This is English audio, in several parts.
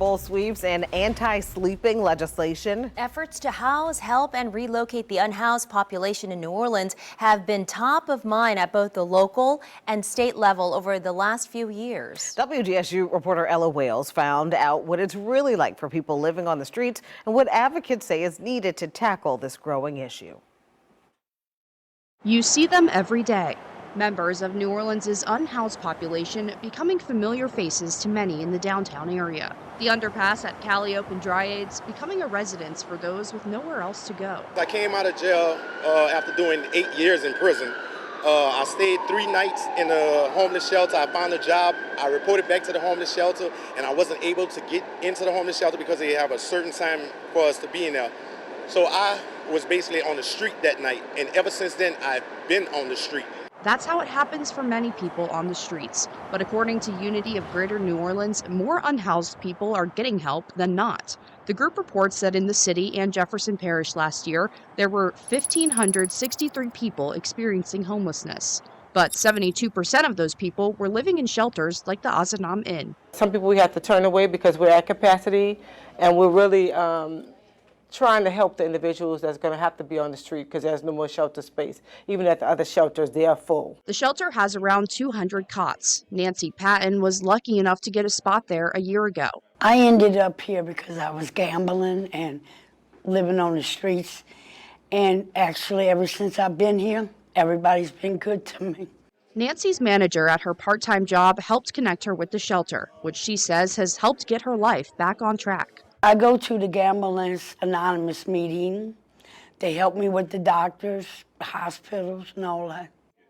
Bowl sweeps and anti-sleeping legislation. Efforts to house, help, and relocate the unhoused population in New Orleans have been top of mind at both the local and state level over the last few years. WGSU reporter Ella Wales found out what it's really like for people living on the streets and what advocates say is needed to tackle this growing issue. You see them every day. Members of New Orleans' unhoused population becoming familiar faces to many in the downtown area. The underpass at Calliope and Dryades becoming a residence for those with nowhere else to go. I came out of jail after doing 8 years in prison. I stayed 3 nights in a homeless shelter. I found a job. I reported back to the homeless shelter, and I wasn't able to get into the homeless shelter because they have a certain time for us to be in there. So I was basically on the street that night, and ever since then, I've been on the street. That's how it happens for many people on the streets. But according to Unity of Greater New Orleans, more unhoused people are getting help than not. The group reports that in the city and Jefferson Parish last year, there were 1,563 people experiencing homelessness. But 72% of those people were living in shelters like the Azanam Inn. Some people we have to turn away because we're at capacity, and we're really trying to help the individuals that's going to have to be on the street because there's no more shelter space. Even at the other shelters, they are full. The shelter has around 200 cots. Nancy Patton was lucky enough to get a spot there a year ago. I ended up here because I was gambling and living on the streets. And actually, ever since I've been here, everybody's been good to me. Nancy's manager at her part-time job helped connect her with the shelter, which she says has helped get her life back on track. I go to the Gamblers Anonymous meeting. They help me with the doctors, hospitals, and all that.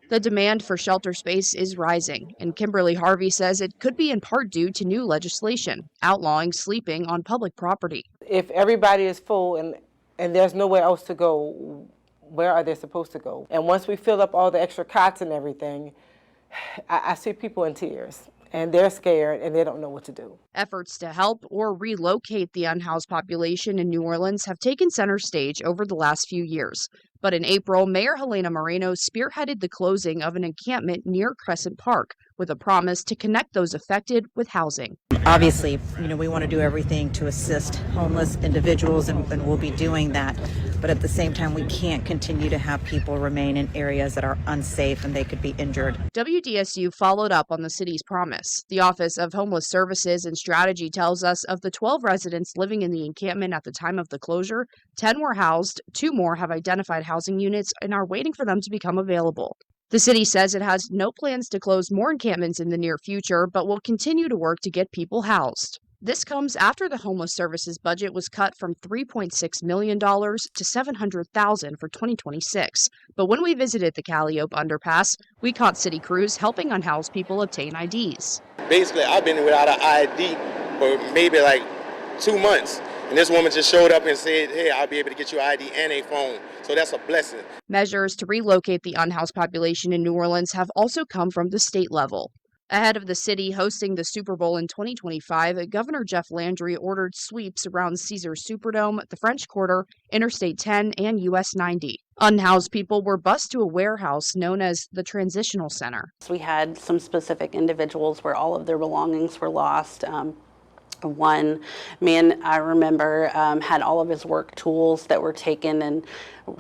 The demand for shelter space is rising, and Kimberly Harvey says it could be in part due to new legislation outlawing sleeping on public property. If everybody is full and there's nowhere else to go, where are they supposed to go? And once we fill up all the extra cots and everything, I see people in tears. And they're scared and they don't know what to do. Efforts to help or relocate the unhoused population in New Orleans have taken center stage over the last few years. But in April, Mayor Helena Moreno spearheaded the closing of an encampment near Crescent Park with a promise to connect those affected with housing. Obviously, we want to do everything to assist homeless individuals, and we'll be doing that. But at the same time, we can't continue to have people remain in areas that are unsafe and they could be injured. WDSU followed up on the city's promise. The Office of Homeless Services and Strategy tells us of the 12 residents living in the encampment at the time of the closure, 10 were housed, 2 more have identified housing units and are waiting for them to become available. The city says it has no plans to close more encampments in the near future, but will continue to work to get people housed. This comes after the Homeless Services budget was cut from $3.6 million to $700,000 for 2026. But when we visited the Calliope underpass, we caught city crews helping unhoused people obtain IDs. Basically, I've been without an ID for maybe like 2 months. And this woman just showed up and said, hey, I'll be able to get you an ID and a phone. So that's a blessing. Measures to relocate the unhoused population in New Orleans have also come from the state level. Ahead of the city hosting the Super Bowl in 2025, Governor Jeff Landry ordered sweeps around Caesars Superdome, the French Quarter, Interstate 10, and US 90. Unhoused people were bused to a warehouse known as the Transitional Center. We had some specific individuals where all of their belongings were lost. One man I remember had all of his work tools that were taken and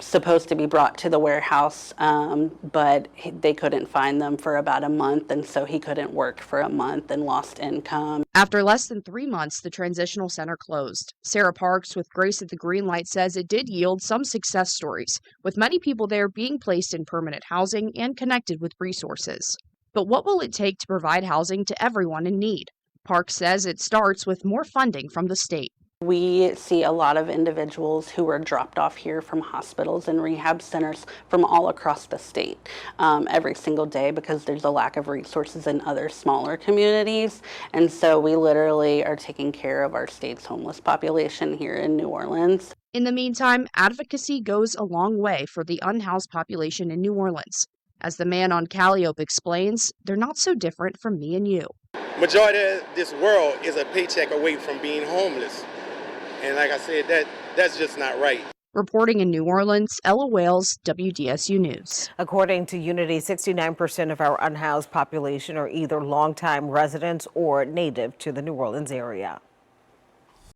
supposed to be brought to the warehouse, but they couldn't find them for about a month, and so he couldn't work for a month and lost income. After less than 3 months, the transitional center closed. Sarah Parks with Grace at the Green Light says it did yield some success stories, with many people there being placed in permanent housing and connected with resources. But what will it take to provide housing to everyone in need? Parks says it starts with more funding from the state. We see a lot of individuals who are dropped off here from hospitals and rehab centers from all across the state every single day because there's a lack of resources in other smaller communities. And so we literally are taking care of our state's homeless population here in New Orleans. In the meantime, advocacy goes a long way for the unhoused population in New Orleans. As the man on Calliope explains, they're not so different from me and you. Majority of this world is a paycheck away from being homeless. And like I said, that's just not right. Reporting in New Orleans, Ella Wales, WDSU News. According to Unity, 69% of our unhoused population are either longtime residents or native to the New Orleans area.